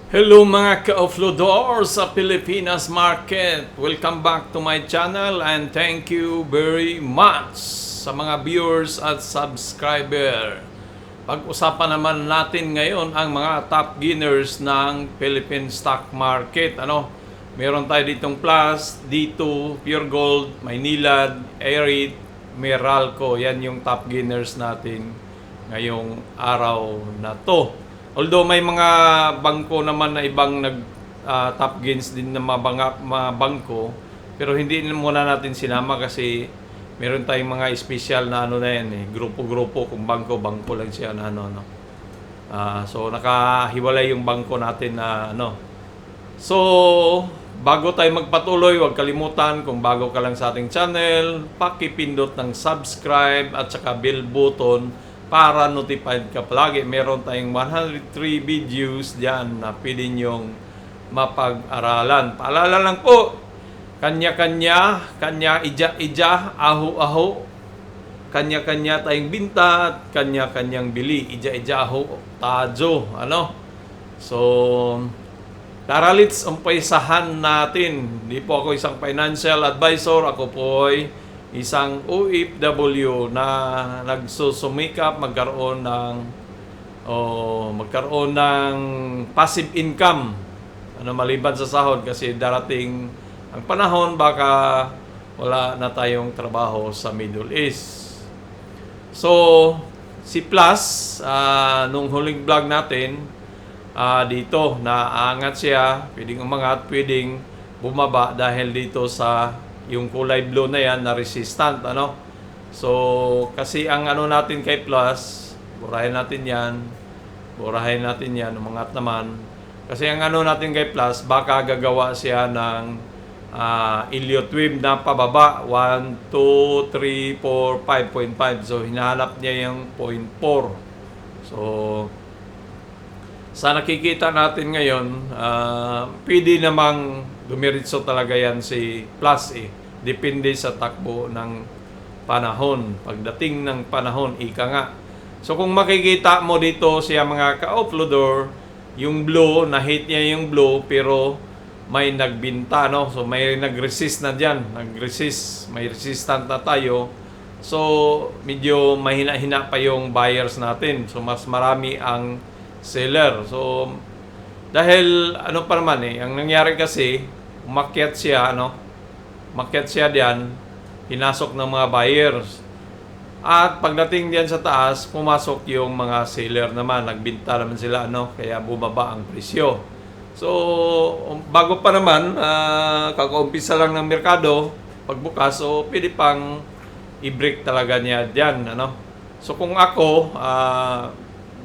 Hello mga ka-offloador sa Pilipinas Market. Welcome back to my channel and thank you very much sa mga viewers at subscriber. Pag-usapan naman natin ngayon ang mga top gainers ng Philippine stock market. Meron tayo ditong Plus, D2, Pure Gold, Maynilad, Arit, Meralco. Yan yung top gainers natin ngayong araw na to. Although may mga bangko naman na ibang top gains din na mga bangko, pero hindi muna natin sinama kasi meron tayong mga special na na yan grupo-grupo, kung bangko lang siya na so nakahiwalay yung bangko natin na So, bago tayo magpatuloy, huwag kalimutan kung bago ka lang sa ating channel, pakipindot ng subscribe at saka bell button para notified ka palagi. Meron tayong 103 videos diyan na pwede nyong mapag-aralan. Paalala lang po, kanya-kanya, ija-ija, aho-aho, kanya-kanya tayong binta at kanya-kanyang bili. Ija-ija, aho, tajo. So, tara, let's umpisahan natin. Hindi po ako isang financial advisor. Ako po ay isang OFW na nagsusumikap magkaroon ng passive income maliban sa sahod, kasi darating ang panahon baka wala na tayong trabaho sa Middle East. So si Plus, nung huling vlog natin, dito naangat siya, pwedeng umangat, pwedeng bumaba dahil dito sa yung kulay blue na yan na resistant. So kasi ang natin kay Plus, burahin natin yan, umangat naman. Kasi ang natin kay Plus, baka gagawa siya ng Elliott wave na pababa 1, 2, 3, 4, 5.5. So hinahanap niya yung 0.4. So sa nakikita natin ngayon, pwede namang dumiritso talaga yan si Plus Depende sa takbo ng panahon. Pagdating ng panahon, ika nga. So kung makikita mo dito siya mga ka-offloader, yung blue, na-hit niya yung blue, pero may nagbinta, So may nag-resist na dyan. May resistant na tayo. So medyo mahina-hina pa yung buyers natin. So mas marami ang seller. So dahil pa naman ang nangyari kasi, umakyat siya, umakyat siya diyan, hinasok ng mga buyers. At pagdating diyan sa taas, pumasok yung mga seller naman, nagbinta naman sila, kaya bumaba ang presyo. So bago pa naman, kaka-umpisa lang ng merkado, pagbukas, so pwede pang i-break talaga niya diyan, So kung ako,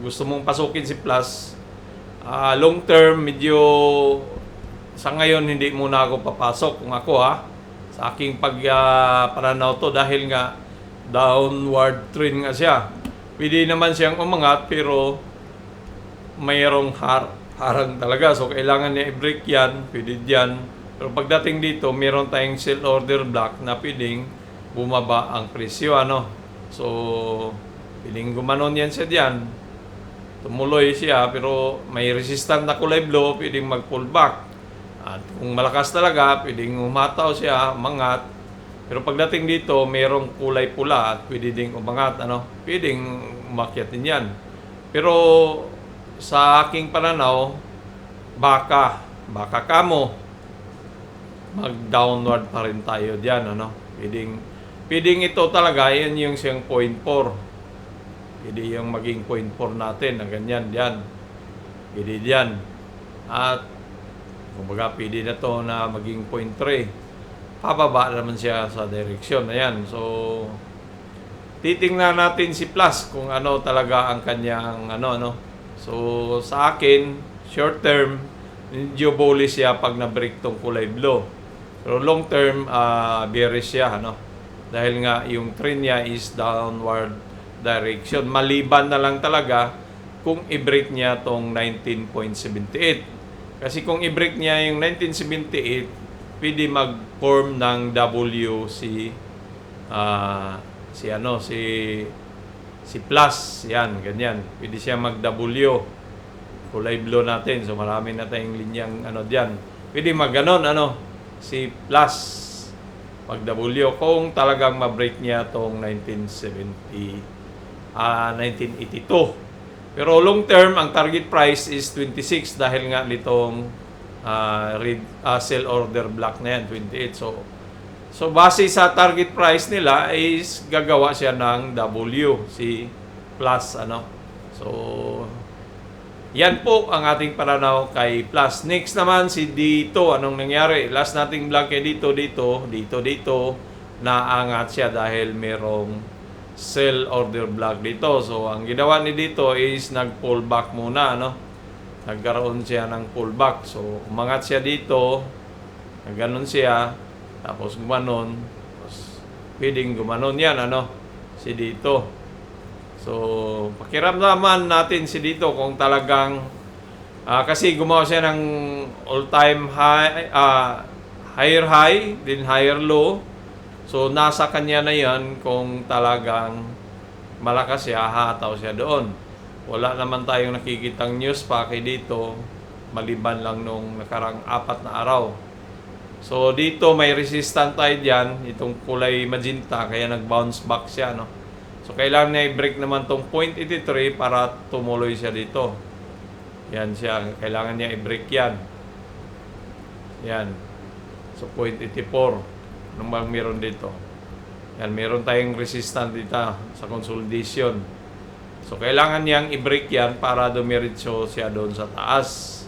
gusto mong pasukin si Plus, long term, medyo sa ngayon hindi muna ako papasok kung ako sa aking pananaw to, dahil nga downward trend nga siya. Pwede naman siyang umangat pero mayroong harang talaga, so kailangan niya i-break yan, pwede dyan. Pero pagdating dito, mayroon tayong sell order block na pwedeng bumaba ang presyo, So pwedeng gumanon yan siya dyan, tumuloy siya, pero may resistant na kulay blue, pwedeng mag-pull back. At kung malakas talaga, pwedeng umataw siya, umangat. Pero pagdating dito, mayroong kulay pula at pwede ding umangat, pwedeng umakyat din yan. Pero sa aking pananaw, baka kamo, mag-downward pa rin tayo diyan, Pwedeng ito talaga, yan yung siyang 0.4. Pwede yung maging 0.4 natin na ganyan diyan. Pwede diyan. At kumbaga pwede na to na maging 0.3. Pababa naman siya sa direksyon na yan. So titingnan natin si Plus kung talaga ang kanyang So sa akin, short term, medyo bullish siya pag na-break tong kulay blue. Pero long term, bearish siya, dahil nga yung trend niya is downward direction. Maliban na lang talaga kung i-break niya tong 19.78. Kasi kung i-break niya yung 1978, pwede mag-form ng W si Plus. Yan, ganyan. Pwede siya mag-W. kulay blue natin. So marami na tayong linyang ano diyan. Pwede mag-ganon si plus pag W kung talagang ma-break niya tong 1982. Pero long term ang target price is 26 dahil nga nitong sell order block na yan 28. So base sa target price nila is gagawa siya ng W si plus So yan po ang ating pananaw kay plus. Next naman si dito, anong nangyari? Last nating vlog kay dito naangat siya dahil merong sell order block dito. So ang ginawa ni dito is nag-pull back muna nagkaroon siya ng pullback. So umangat siya dito, nagganon siya, tapos gumanon, tapos pwedeng gumanon yan si dito. So pakiramdaman natin si dito kung talagang kasi gumawa siya ng all-time high, higher high, then higher low. So nasa kanya na yan kung talagang malakas siya, hataw siya doon. Wala naman tayong nakikitang news pa kay dito maliban lang nung nakarang 4 na araw. So dito may resistant tayo dyan, itong kulay magenta, kaya nag-bounce back siya So kailangan niya i-break naman tong 0.83 para tumuloy siya dito. Yan siya, kailangan niya i-break yan. Yan. So 0.84 nung meron dito. Yan, meron tayong resistant dito sa consolidation. So kailangan niyang i-break yan para dumiretso siya doon sa taas.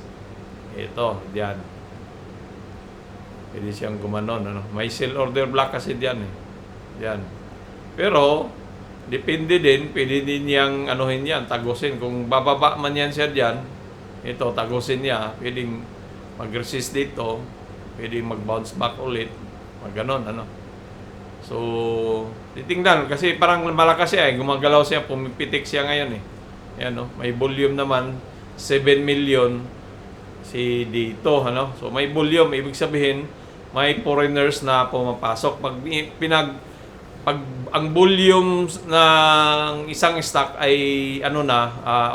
Ito, diyan. Pwede siyang gumanon May sell order block kasi diyan Diyan. Pero depende din, pwede din niyang yan, tagusin. Kung bababa man yan siya diyan, ito tagusin niya, pwedeng mag-resist dito, pwedeng mag-bounce back ulit, ganon So, titingnan kasi parang malakas siya gumagalaw siya, pumipitik siya ngayon Ayan may volume naman 7 million si dito So, may volume, ibig sabihin may foreigners na pumapasok. Pag ang volume ng isang stock ay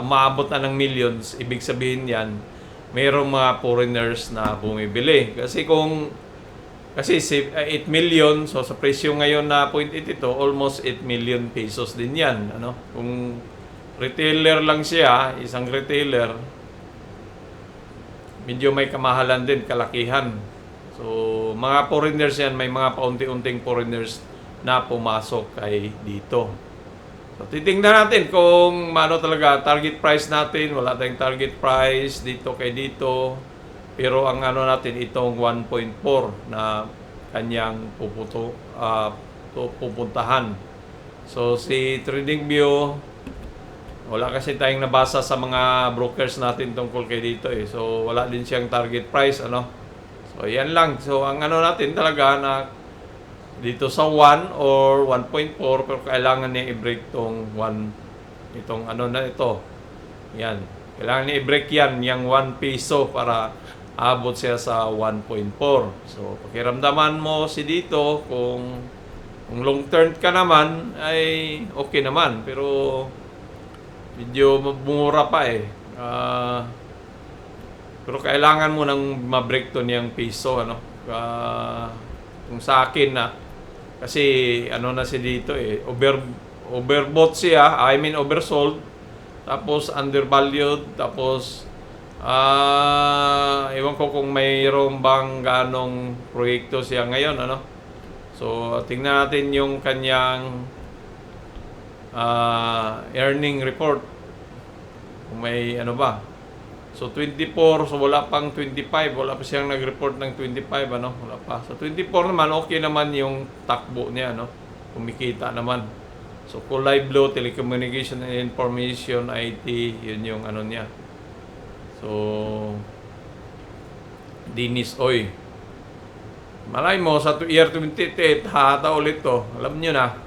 umaabot na ng millions, ibig sabihin yan mayroong mga foreigners na bumibili. Kasi 8 million, so sa presyo ngayon na 0.82, almost 8 million pesos din yan. Kung retailer lang siya, isang retailer, medyo may kamahalan din, kalakihan. So, mga foreigners yan, may mga paunti-unting foreigners na pumasok kay dito. So, titingnan natin kung talaga target price natin. Wala tayong target price dito kay dito. Pero ang natin itong 1.4 na kanyang pupuntahan. So si TradingView, wala kasi tayong nabasa sa mga brokers natin tungkol kay dito So wala din siyang target price So yan lang. So ang natin talaga na dito sa 1 or 1.4, pero kailangan niya i-break tong 1 itong ito. Yan. Kailangan niya i-break yan, yung 1 peso para abot siya sa 1.4. So, pakiramdaman mo si dito kung long term ka naman ay okay naman, pero medyo mura pa pero kailangan mo nang ma-break to niyang piso kung sa akin kasi na si dito overbought siya, oversold, tapos undervalued, tapos ewan ko kung mayroong bang ganong proyekto siya ngayon So tingnan natin yung kanyang earning report kung may ba. So 24, so wala pang 25, wala pa siyang nag-report ng 25 wala pa. So 24 naman, okay naman yung takbo niya kumikita naman. So kulay blue, telecommunication and information, IT, yun yung niya. So Dinis Oy. Malay mo sa year 2028 hata ulit to. Alam niyo na.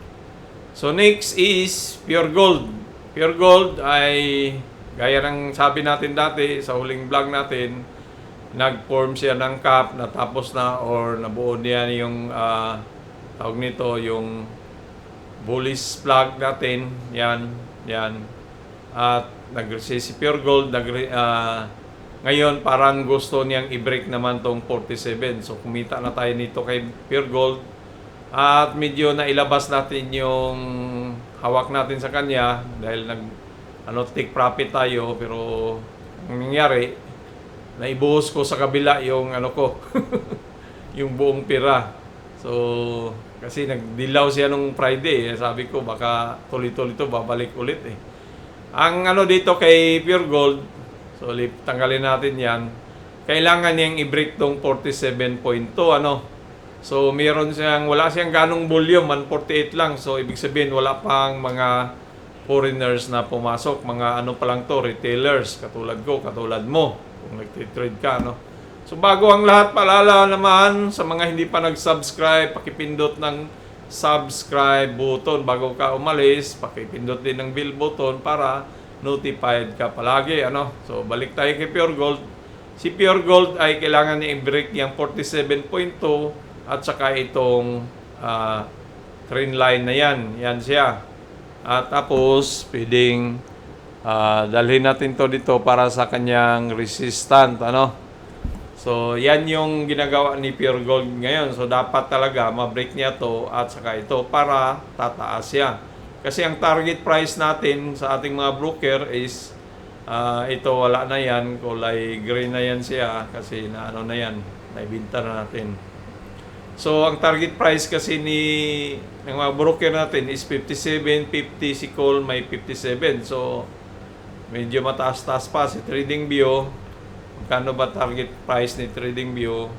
So next is Pure Gold. Pure Gold ay gaya ng sabi natin dati sa huling vlog natin, nag-form siya ng cap, natapos na or nabuo niya yung tawag nito, yung bullish flag natin. Yan. At si Pure Gold, ngayon parang gusto niyang i-break naman tong 47. So kumita na tayo nito kay Pure Gold. At medyo nailabas natin yung hawak natin sa kanya dahil take profit tayo, pero ang nangyari, naibuhos ko sa kabila yung yung buong pira. So kasi nagdilaw siya nung Friday, sabi ko baka tuloy-tuloy to, babalik ulit eh. Ang dito kay Pure Gold, so tanggalin natin yan. Kailangan niyang i-break tong 47.2 So wala siyang ganong volume, 148 lang. So ibig sabihin wala pang mga foreigners na pumasok, mga pa lang to, retailers, katulad ko, katulad mo, kung nagtitrade ka, So bago ang lahat, paalala naman sa mga hindi pa nag-subscribe, pakipindot ng subscribe button bago ka umalis, pakipindot din ng bell button para notified ka palagi, So balik tayo kay Pure Gold. Si Pure Gold ay kailangan niya i-break yung 47.2 at saka itong trend line na yan siya. At tapos pwedeng dalhin natin to dito para sa kanyang resistant, So yan yung ginagawa ni Pure Gold ngayon. So dapat talaga ma-break niya to at saka ito para tataas siya. Kasi ang target price natin sa ating mga broker is ito, wala na yan, kulay green na yan siya kasi na yan, naibinta na natin. So ang target price kasi ng mga broker natin is 57.50, si call may 57. So medyo mataas-taas pa si TradingView. Magkano ba target price ni TradingView?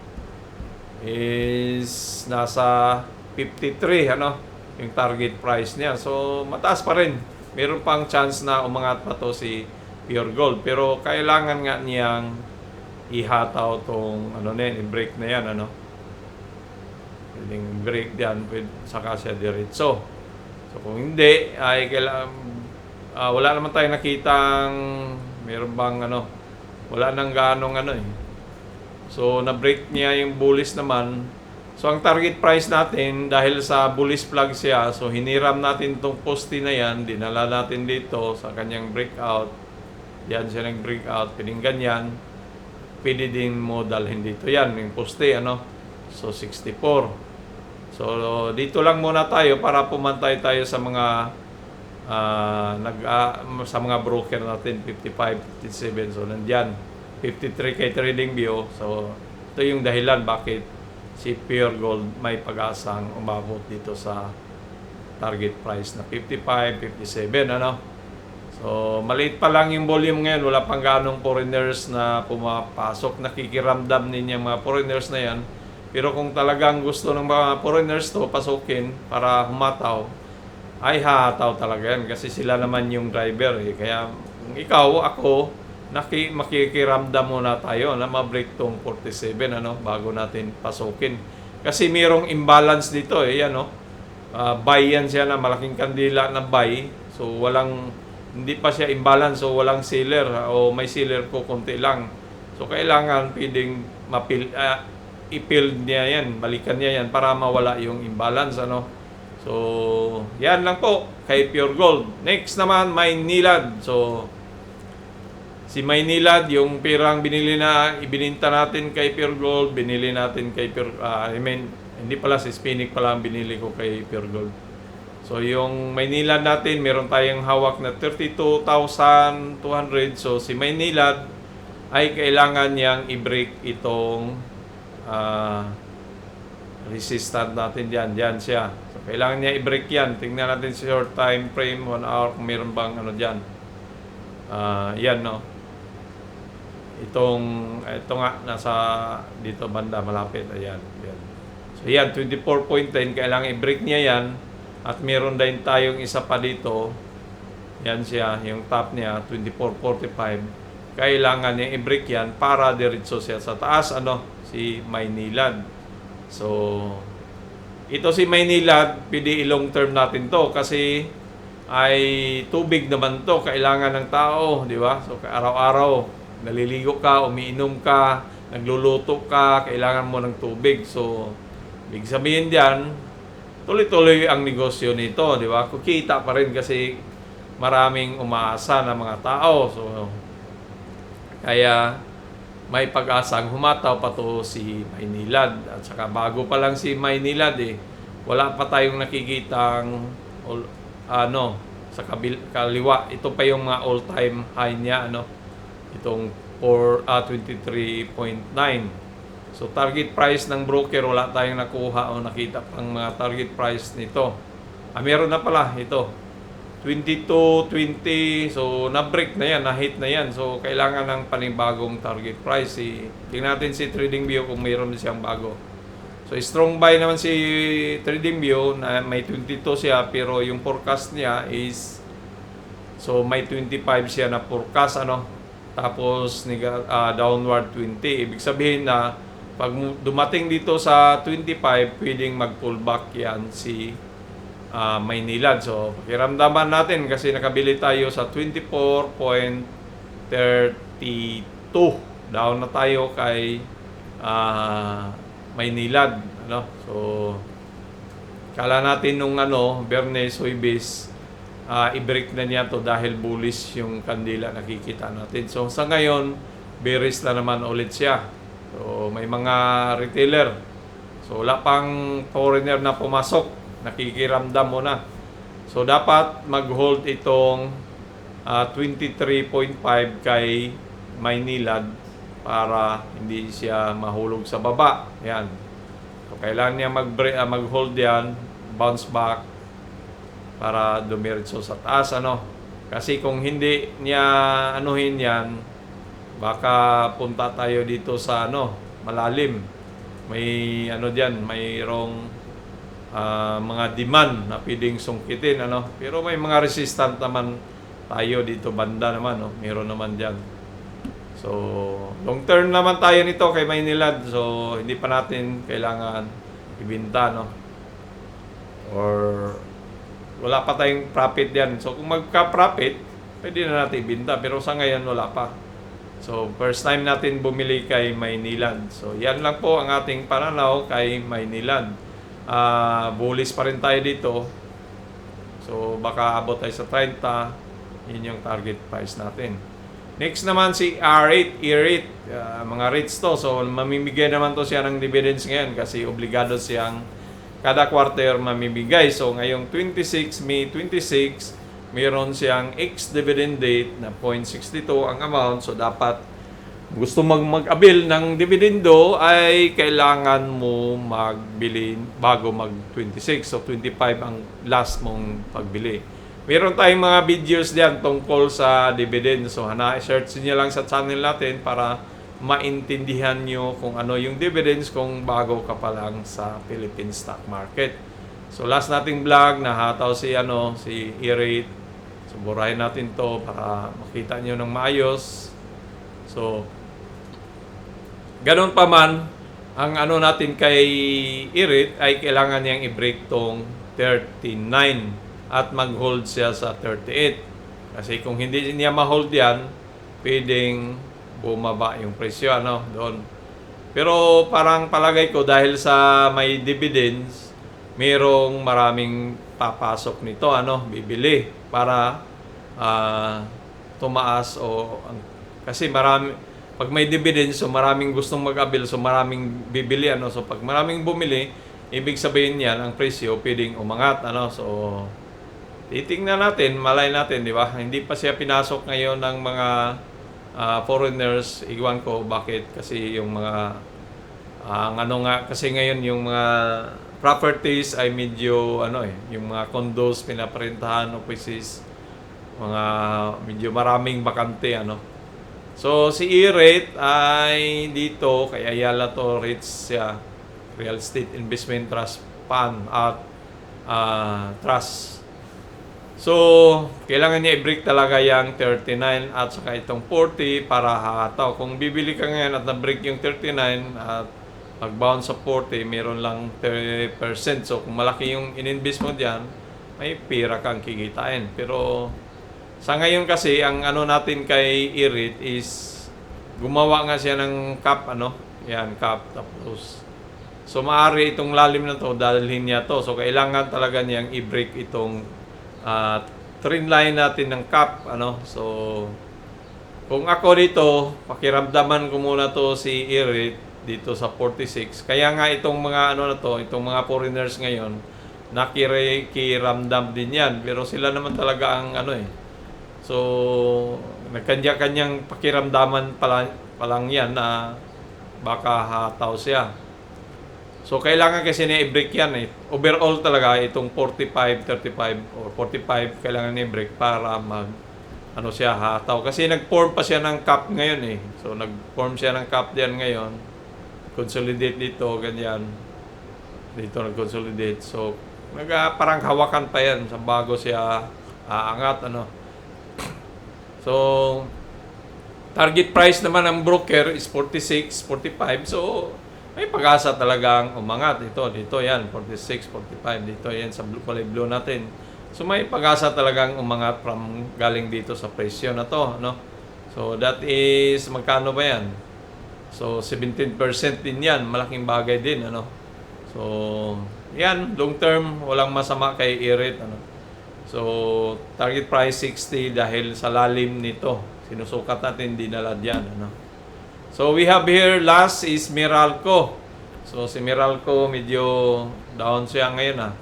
Is nasa 53, yung target price niya. So mataas pa rin. Meron pang chance na umangat pa to si Pure Gold. Pero kailangan nga niyang ihataw tong i-break na yan, Pwedeng break diyan, saka siya diretso. So kung hindi, ay wala naman tayong nakitang meron bang wala nang ganong So na-break niya yung bullish naman. So ang target price natin, dahil sa bullish flag siya, so hiniram natin tong poste na yan, dinala natin dito sa kanyang breakout. Yan siya nag-breakout, pwedeng ganyan. Pwede din mo dalhin dito yan, yung poste, So 64. So dito lang muna tayo para pumantay tayo sa mga sa mga broker natin, 55, 57. So nandiyan 53 kay TradingView. So ito yung dahilan bakit si Pure Gold may pag-asang umabot dito sa target price na 55, 57, So maliit pa lang yung volume ngayon, wala pang ganong foreigners na pumapasok. Nakikiramdam din yung mga foreigners na yan. Pero kung talagang gusto ng mga foreigners to pasukin para humataw, ay hahataw talaga yan kasi sila naman yung driver eh. Kaya kung ikaw, ako, makikiramdam muna tayo na ma-break tong 47 bago natin pasukin. Kasi mayroong imbalance dito eh, buy yan siya na malaking kandila na buy. So hindi pa siya imbalance, so walang seller o may seller ko konti lang. So kailangan pwedeng i-fill niya yan, balikan niya yan para mawala yung imbalance, So yan lang po kay Pure Gold. Next naman, Maynilad. So si Maynilad, yung pirang ibininta natin kay Pure Gold, binili natin kay hindi pala, si Spinic pala ang binili ko kay Pure Gold. So yung Maynilad natin, meron tayong hawak na 32,200. So si Maynilad ay kailangan niyang i-break itong resistant natin diyan siya. So kailangan niya i-break yan. Tingnan natin sa short time frame, 1 hour, kung meron bang diyan. Yan, ito nga, nasa dito banda, malapit. Ayan. So yan, 24.10, kailangan i-break niya yan. At meron din tayong isa pa dito. Yan siya, yung top niya, 24.45. Kailangan niya i-break yan para diretso siya sa taas, si Maynilad. So, ito si Maynilad, pwede i-long term natin to kasi ay tubig naman to, kailangan ng tao, di ba? So, araw-araw, naliligo ka, umiinom ka, nagluluto ka, kailangan mo ng tubig. So, ibig sabihin diyan, tuloy-tuloy ang negosyo nito, di ba? Kukita pa rin kasi maraming umaasa na mga tao. So, kaya may pag-asang humataw pa to si Maynilad. At saka bago pa lang si Maynilad wala pa tayong nakikitang sa kaliwa. Ito pa yung mga all-time high niya, itong 23.9. So target price ng broker, wala tayong nakuha o nakita pang mga target price nito. Meron na pala ito, 22.20. So na-break na yan, na-hit na yan. So kailangan ng panibagong target price. Tingnan natin si TradingView kung mayroon siyang bago. So strong buy naman si TradingView na may 22 siya, pero yung forecast niya is may 25 siya na forecast, tapos downward 20. Ibig sabihin na pag dumating dito sa 25, pwedeng mag-pullback yan si Maynilad. So pakiramdaman natin kasi nakabili tayo sa 24.32. Down na tayo kay Maynilad, So kala natin nung Biyernes, Huwebes, i-break na niya to dahil bullish yung kandila nakikita natin. So sa ngayon, bearish na naman ulit siya. So may mga retailer. So wala pang foreigner na pumasok, nakikiramdam mo na. So dapat mag-hold itong 23.5 kay Maynilad para hindi siya mahulog sa baba. Yan. So kailangan niya mag-hold yan, bounce back para dumiretso sa taas, Kasi kung hindi niya anuhin yan, baka punta tayo dito sa malalim. May diyan, mayroong mga demand na pwedeng sungkitin, Pero may mga resistant naman tayo dito banda naman, Meron naman diyan. So, long term naman tayo nito kay Maynilad. So, hindi pa natin kailangan ibenta, Or wala pa tayong profit diyan. So, kung magka-profit, pwede na natin ibenta. Pero sa ngayon, wala pa. So, first time natin bumili kay Maynilad. So, yan lang po ang ating pananaw kay Maynilad. Bullish pa rin tayo dito. So, baka abot tayo sa 30. Yun yung target price natin. Next naman si R8, E-rate. Mga rates to. So, mamimigay naman to siya ng dividends ngayon kasi obligado siyang kada quarter mamimigay. So, ngayong May 26, mayroon siyang ex-dividend date na 0.62 ang amount. So, dapat gusto mag-avail ng dividendo ay kailangan mo magbili bago mag-26. So, 25 ang last mong pagbili. Meron tayong mga videos diyan tungkol sa dividend. So, search niyo lang sa channel natin para maintindihan nyo kung ano yung dividends kung bago ka pa lang sa Philippine stock market. So, last nating vlog, nahataw si E-rate. So, burahin natin to para makita nyo ng maayos. So, ganun pa man, ang natin kay E-rate ay kailangan niyang i-break tong 39 at mag-hold siya sa 38. Kasi kung hindi niya ma-hold yan, pwedeng bumaba yung presyo, doon. Pero parang palagay ko dahil sa may dividends, mayroong maraming papasok nito, bibili para tumaas kasi pag may dividends, so maraming gustong mag-avail, so maraming bibili, So pag maraming bumili, ibig sabihin yan, ang presyo pwedeng umangat, So titingnan natin, malay natin, di ba? Hindi pa siya pinasok ngayon ng mga foreigners. Iwan ko bakit, kasi yung mga kasi ngayon yung mga properties ay medyo yung mga condos pinaparentahan, offices, mga medyo maraming bakante, So si E-rate ay dito kay Ayala to REITs siya, Real Estate Investment Trust Fund at Trust. So, kailangan niya i-break talaga yung 39 at saka itong 40 para hataw. Kung bibili ka ngayon at na-break yung 39 at mag-bounce sa 40, meron lang 30%. So, kung malaki yung in-invest mo diyan, may pira kang kikitain. Pero, sa ngayon kasi, ang natin kay E-rate is, gumawa nga siya ng cap, Yan, cap. Tapos, so, maaari itong lalim na to, dalhin niya to. So, kailangan talaga niyang i-break itong trend line natin ng cap, ano. So, kung ako dito, pakiramdaman ko muna to si Irit dito sa 46. Kaya nga itong mga ano na to, itong mga foreigners ngayon, nakikiramdam din yan. Pero sila naman talaga ang ano eh. So, nagkanya-kanyang pakiramdaman pa lang yan na baka hataw siya. So, kailangan kasi na i-break yan eh. Overall talaga, itong 45, 35, or 45, kailangan i-break para ano siya, hataw. Kasi nag-form pa siya ng cap ngayon eh. So, nag-form siya ng cap diyan ngayon. Consolidate dito, ganyan. Dito nag-consolidate. So, parang hawakan pa yan sa bago siya aangat, ano. So, target price naman ng broker is 46, 45. So, may pag-asa talagang umangat. Dito yan, 46, 45. Dito yan sa kulay blue natin. So, may pag-asa talagang umangat from galing dito sa presyo na to, no? So, that is, magkano ba yan? So, 17% din yan. Malaking bagay din, ano? So, yan, long term, walang masama kay Irit, ano? So, target price 60 dahil sa lalim nito. Sinusukat natin, dinala dyan, ano? So, we have here, last is Meralco. So, si Meralco, medyo down siya ngayon, ha?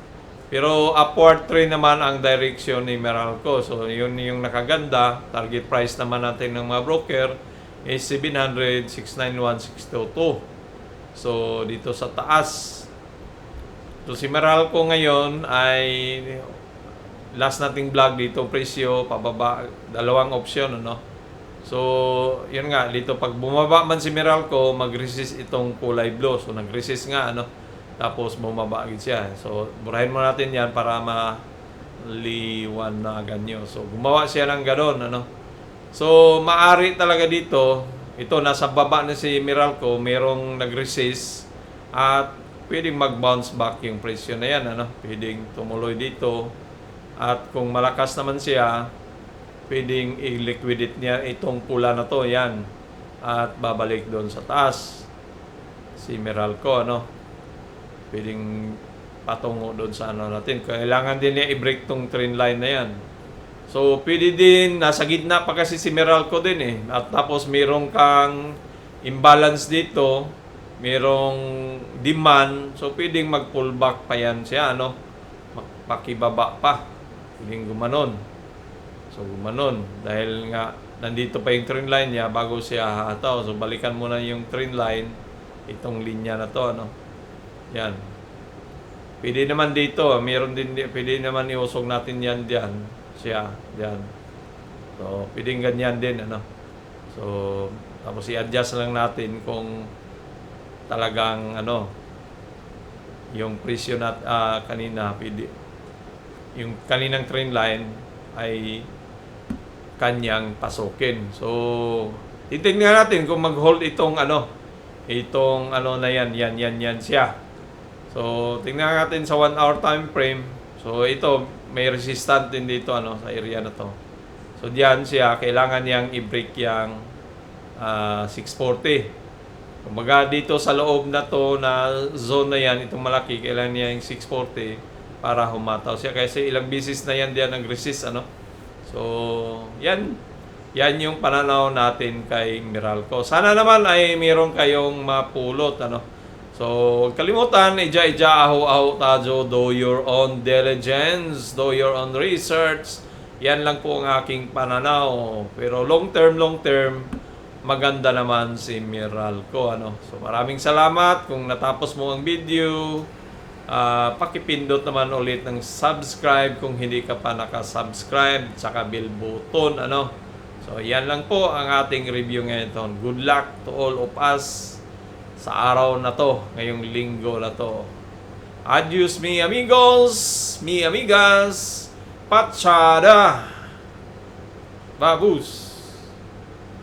Pero upward trend naman ang direction ni Meralco. So, yun yung nakaganda. Target price naman natin ng mga broker is 700, 691, 622. So, dito sa taas. So, si Meralco ngayon ay last nating vlog dito, presyo, pababa, dalawang option, ano? So, yun nga, dito pag bumaba man si Meralco, mag-resist itong kulay blue. So, nag-resist nga, ano? Tapos, bumaba agad siya. So, burahin mo natin yan para maliwanagan nyo. So, gumawa siya ng gano'n, ano? So, maari talaga dito, ito, nasa baba na si Meralco, merong nag-resist at pwedeng mag-bounce back yung presyo na yan, ano? Pwedeng tumuloy dito. At kung malakas naman siya, pwedeng i-liquidate niya itong pula na to, yan. At babalik doon sa taas. Si Meralco, ano? Pwedeng patungo doon sa ano natin. Kailangan din niya i-break tong trend line na yan. So, pwede din, nasa gitna pa kasi si Meralco din eh. At tapos merong kang imbalance dito, merong demand. So, pwedeng mag-pullback pa yan siya, ano? Pakibaba pa. Pwedeng gumanon. So, gumanon. Dahil nga, nandito pa yung trend line niya bago siya hataw. So, balikan muna yung trend line, itong linya na to, ano? Yan. Pwede naman dito, meron din, pwede naman iusog natin yan diyan. Siya, diyan. So, pwedeng ganyan din, ano? So, tapos i-adjust lang natin kung talagang, ano, yung presyo na kanina, pwede, yung kaninang trend line ay kanyang pasukin. So, titingnan natin kung mag-hold itong ano na yan siya. So, tingnan natin sa 1 hour time frame. So, ito, may resistant din dito, ano, sa area na to. So, diyan siya, kailangan niyang i-break yung 640. Kumbaga, dito sa loob na to, na zone na yan, itong malaki, kailangan niya yung 640 para humataw siya. Kasi ilang bisis na yan diyan nag-resist, ano. So, yan yung pananaw natin kay Meralco. Sana naman ay meron kayong mapulot, ano. So, huwag kalimutan, aho-aho tayo, do your own diligence, do your own research. Yan lang po ang aking pananaw. Pero long term, maganda naman si Meralco, ano. So, maraming salamat kung natapos mo ang video. Pakipindot naman ulit ng subscribe kung hindi ka pa nakasubscribe, tsaka bell button, ano. So, yan lang po ang ating review ngayon. Good luck to all of us sa araw na to, ngayong linggo na to. Adios, mi amigos, mi amigas, Pachada, babus.